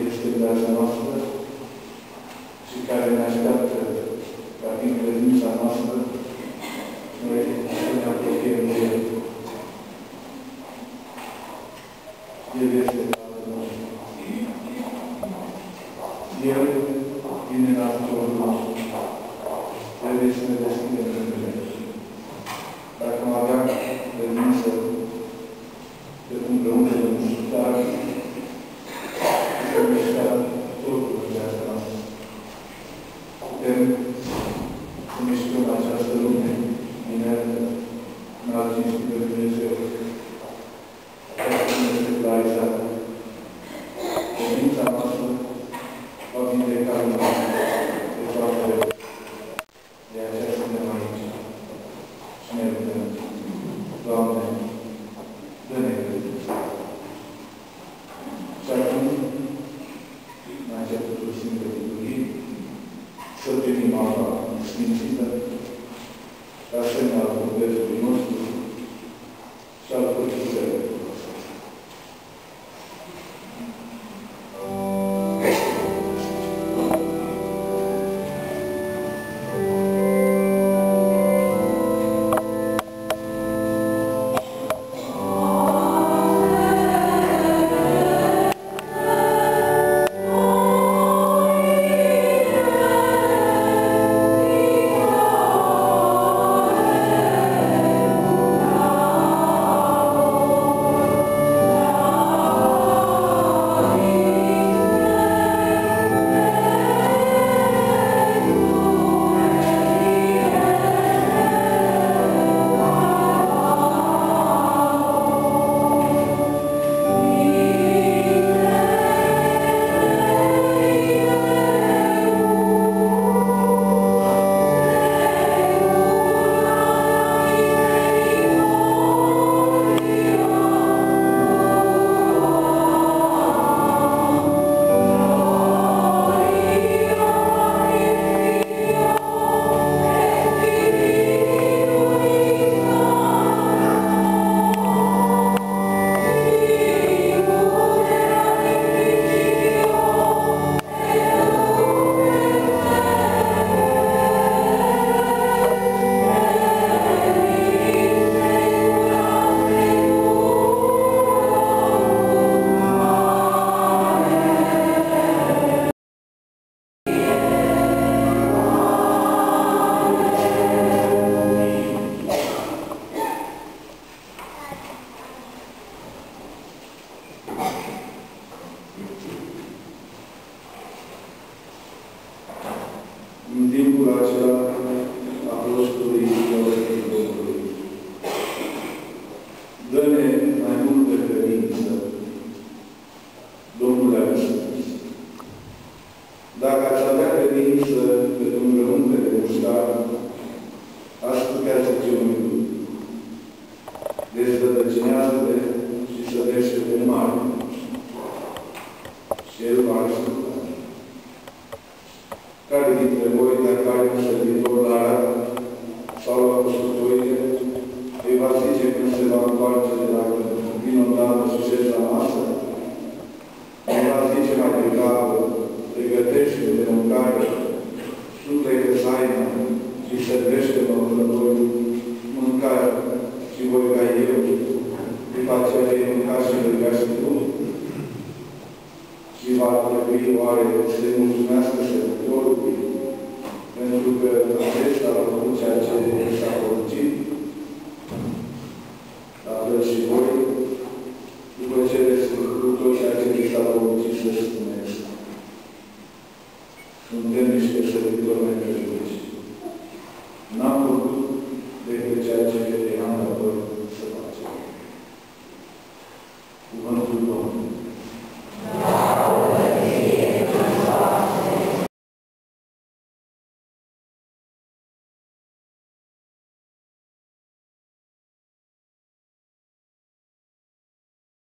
este viața noastră și care ne așteaptă ca din credința noastră noi să ne apropiem de El. El este Tatăl nostru. El vine în ajutorul nostru. Trebuie să ne deschidem gândurile. Dacă am avea credință de împreună de muștar, să mișca totul în viața noastră. Putem să mișcăm această lume inertă în alții cinstiri de Dumnezeu. Asta nu este clarizată. Credința noastră va vindeca lumea de toate rău. De aceea suntem aici. Și ne rugăm. Doamne, dă-ne credință. Și acum, în începutul Sfintei Liturghii, să primim apa sfințită, ca semn al botezului nostru și al Hristovului. În timpul acela, apostolii Iosif Domnului, dă-ne mai multă credință, Domnul a răspuns. Dacă ați avea credință de un grăunte de muștar, ați putea zice unui lucru. Dezvădăcinează-te și sădește-te în mare. Și El va răspunde. Care dintre voi, dacă are un servitor la arat sau la căsătorie, îi va zice când se va întoarce de la vină dată și șezi la masă? Îi va zice mai degrabă, pregătește de mâncare, suflecă saina și servește-mă voi mâncare și voi ca eu, după aceea ei mânca și mânca și tu. Și va trebui oare să-i mulțumească servitorului pentru că acesta a făcut ceea ce s-a poruncit? La fel și voi, după ce veți făcut tot ceea ce s-a poruncit să spuneți. Suntem niște servitori necredincioși. N-am făcut decât ceea ce am dat voi să facem. Cuvântul Domnului.